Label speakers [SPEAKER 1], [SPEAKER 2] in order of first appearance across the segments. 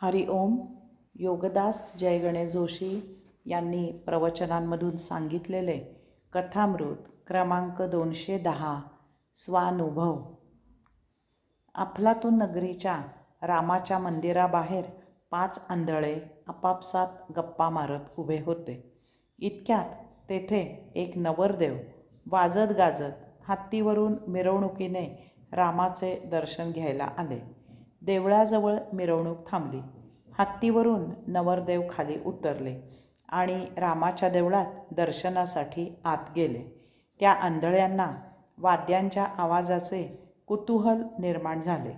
[SPEAKER 1] हरि ओम. योगदास जय गणेश जोशी यांनी प्रवचनांमधून सांगितलेले कथामृत क्रमांक 210 स्वानुभव. अफलातून नगरीच्या रामाच्या मंदिराबाहेर 5 आंधळे आपापसात गप्पा मारत उभे होते. इतक्यात तेथे एक नवरदेव वाजत गाजत हत्तीवरून मिरवणुकीने रामाचे दर्शन घ्यायला आले. देवळाजवळ मिरवणूक थांबली. हत्तीवरून नवरदेव खाली उतरले आणि रामाच्या देवळात दर्शनासाठी आत गेले. त्या आंधळ्यांना वाद्यांच्या आवाजाचे कुतूहल निर्माण झाले.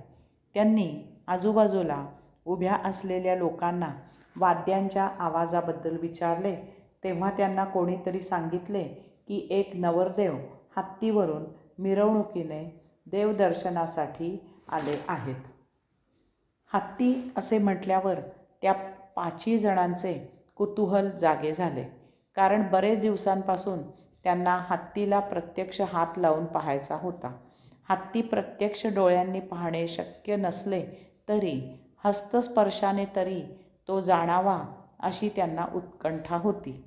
[SPEAKER 1] त्यांनी आजूबाजूला उभ्या असलेल्या लोकांना वाद्यांच्या आवाजाबद्दल विचारले, तेव्हा त्यांना कोणीतरी सांगितले की एक नवरदेव हत्तीवरून मिरवणुकीने देवदर्शनासाठी आले आहेत. हत्ती असे म्हटल्यावर त्या 5 जणांचे कुतूहल जागे झाले, कारण बरेच दिवसांपासून त्यांना हत्तीला प्रत्यक्ष हात लावून पाहायचा होता. हत्ती प्रत्यक्ष डोळ्यांनी पाहणे शक्य नसले तरी हस्तस्पर्शाने तरी तो जाणावा अशी त्यांना उत्कंठा होती.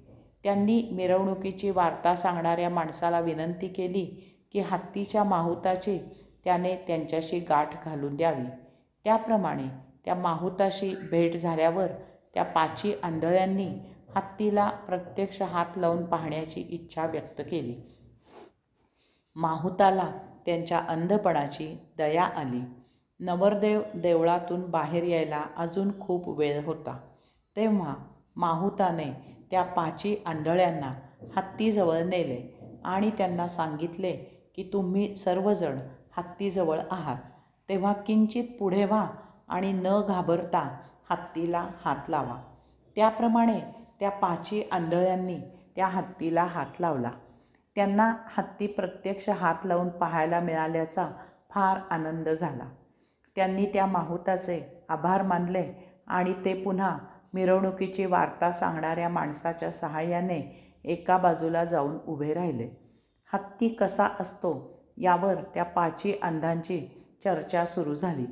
[SPEAKER 1] त्यांनी मिरवणुकीची वार्ता सांगणाऱ्या माणसाला विनंती केली की हत्तीच्या माहुताची त्याने त्यांच्याशी गाठ घालून द्यावी. त्याप्रमाणे त्या माहुताशी भेट झाल्यावर त्या 5 आंधळ्यांनी हत्तीला प्रत्यक्ष हात लावून पाहण्याची इच्छा व्यक्त केली. माहुताला त्यांच्या अंधपणाची दया आली. नवरदेव देवळातून बाहेर यायला अजून खूप वेळ होता. तेव्हा माहुताने त्या 5 आंधळ्यांना हत्तीजवळ नेले आणि त्यांना सांगितले की तुम्ही सर्वजण हत्तीजवळ आहात, तेव्हा किंचित पुढे व्हा आणि न घाबरता हत्तीला हात लावा. त्याप्रमाणे त्या 5 आंधळ्यांनी त्या हत्तीला हात लावला. त्यांना हत्ती प्रत्यक्ष हात लावून पाहायला मिळाल्याचा फार आनंद झाला. त्यांनी त्या माहुताचे आभार मानले आणि ते पुन्हा मिरवणुकीची वार्ता सांगणाऱ्या माणसाच्या सहाय्याने एका बाजूला जाऊन उभे राहिले. हत्ती कसा असतो यावर त्या 5 अंधांची चर्चा सुरू झाली.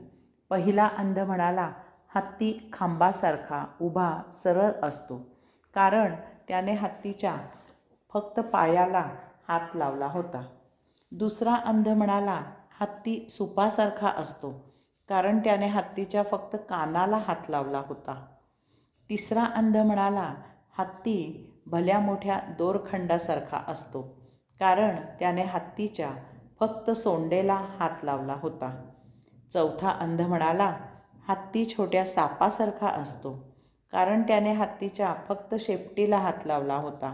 [SPEAKER 1] पहिला अंध म्हणाला, हत्ती खांबासारखा उभा सरळ असतो, कारण त्याने हत्तीच्या फक्त पायाला हात लावला होता. दुसरा अंध म्हणाला, हत्ती सुपासारखा असतो, कारण त्याने हत्तीच्या फक्त कानाला हात लावला होता. तिसरा अंध म्हणाला, हत्ती भल्या मोठ्या दोरखंडासारखा असतो, कारण त्याने हत्तीच्या फक्त सोंडेला हात लावला होता. चौथा अंध म्हणाला, हत्ती छोट्या सापासारखा असतो, कारण त्याने हत्तीच्या फक्त शेपटीला हात लावला होता.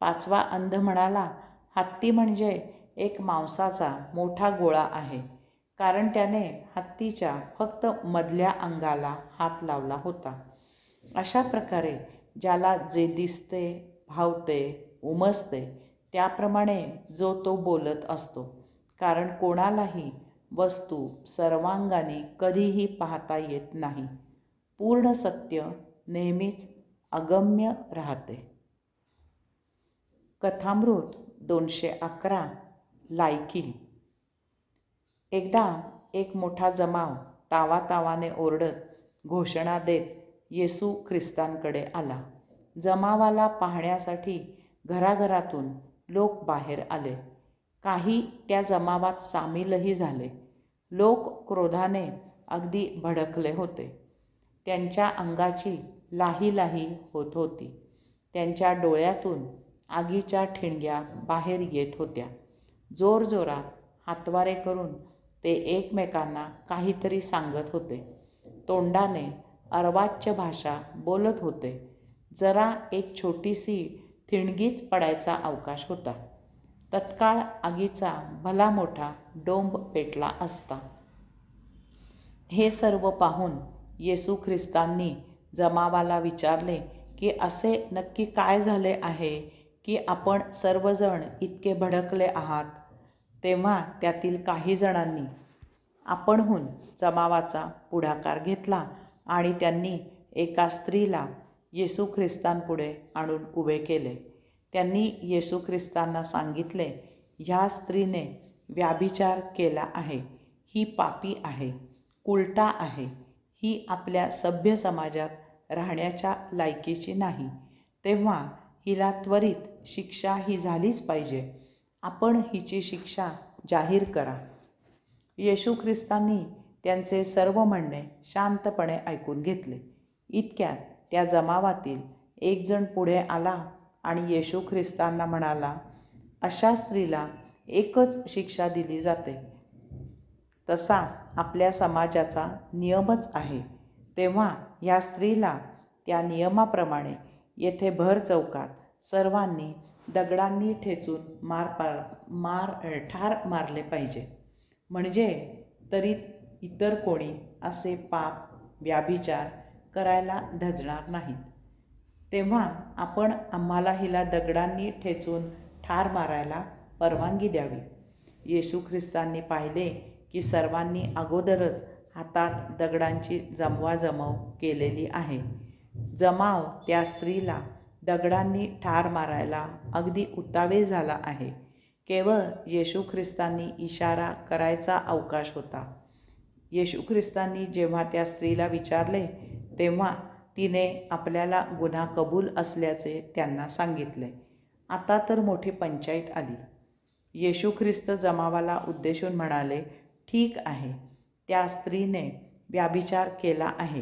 [SPEAKER 1] 5वा अंध म्हणाला, हत्ती म्हणजे एक मांसाचा मोठा गोळा आहे, कारण त्याने हत्तीच्या फक्त मधल्या अंगाला हात लावला होता. अशा प्रकारे ज्याला जे दिसते, भावते, उमजते त्याप्रमाणे जो तो बोलत असतो, कारण कोणालाही वस्तू सर्वांगाने कधीही पाहता येत नाही. पूर्ण सत्य नेहमीच अगम्य राहते. कथामृत 211 लायकी. एकदा एक मोठा जमाव तावातावाने ओरडत घोषणा देत येशू ख्रिस्तांकडे आला. जमावाला पाहण्यासाठी घराघरातून लोक बाहेर आले. काही त्या जमावात सामीलही झाले. लोक क्रोधाने अगदी भडकले होते. त्यांच्या अंगाची लाही होत होती. त्यांच्या डोळ्यातून आगीच्या ठिणग्या बाहेर येत होत्या. जोरजोरात हातवारे करून ते एकमेकांना काहीतरी सांगत होते. तोंडाने अर्वाच्य भाषा बोलत होते. जरा एक छोटीशी ठिणगीच पडायचा अवकाश होता. तत्काळ आगीचा भला मोठा डोंब पेटला असता. हे सर्व पाहून येशू ख्रिस्तांनी जमावाला विचारले की असे नक्की काय झाले आहे की आपण सर्वजण इतके भडकले आहात. तेव्हा त्यातील काही जणांनी आपणहून जमावाचा पुढाकार घेतला आणि त्यांनी एका स्त्रीला येशू ख्रिस्तांपुढे आणून उभे केले. त्यांनी येशू ख्रिस्तांना सांगितले, ह्या स्त्रीने व्याभिचार केला आहे. ही पापी आहे, कुलटा आहे. ही आपल्या सभ्य समाजात राहण्याच्या लायकीची नाही, तेव्हा हिला त्वरित शिक्षा ही झालीच पाहिजे. आपण हिची शिक्षा जाहीर करा. येशू ख्रिस्तांनी त्यांचे सर्व म्हणणे शांतपणे ऐकून घेतले. इतक्यात त्या जमावातील एक जण पुढे आला आणि येशू ख्रिस्तांना म्हणाला, अशा स्त्रीला एकच शिक्षा दिली जाते, तसा आपल्या समाजाचा नियमच आहे. तेव्हा या स्त्रीला त्या नियमाप्रमाणे येथे भर चौकात सर्वांनी दगडांनी ठेचून ठार मारले पाहिजे. म्हणजे तरी इतर कोणी असे पाप, व्याभिचार करायला धजणार नाहीत. तेव्हा आपण आम्हाला हिला दगडांनी ठेचून ठार मारायला परवानगी द्यावी. येशू ख्रिस्तांनी पाहिले की सर्वांनी अगोदरच हातात दगडांची जमवाजमव केलेली आहे. जमाव त्या स्त्रीला दगडांनी ठार मारायला अगदी उतावीळ झाला आहे. केवळ येशू ख्रिस्तांनी इशारा करायचा अवकाश होता. येशू ख्रिस्तांनी जेव्हा त्या स्त्रीला विचारले, तेव्हा तिने आपल्याला गुन्हा कबूल असल्याचे त्यांना सांगितले. आता तर मोठी पंचाईत आली. येशू ख्रिस्त जमावाला उद्देशून म्हणाले, ठीक आहे, त्या स्त्रीने व्याभिचार केला आहे,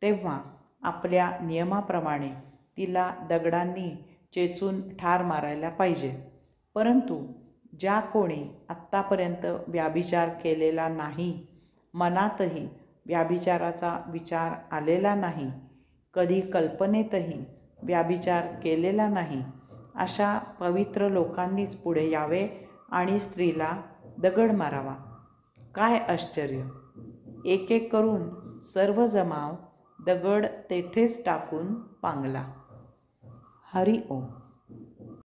[SPEAKER 1] तेव्हा आपल्या नियमाप्रमाणे तिला दगडांनी चेचून ठार मारायला पाहिजे. परंतु ज्या कोणी आत्तापर्यंत व्याभिचार केलेला नाही, मनातही व्याभिचाराचा विचार आलेला नाही, कधी कल्पनेतही व्याभिचार केलेला नाही, अशा पवित्र लोकांनीच पुढे यावे आणि स्त्रीला दगड मारावा. काय आश्चर्य! एक एक करून सर्व जमाव दगड तेथेच टाकून पांगला. हरी ओम.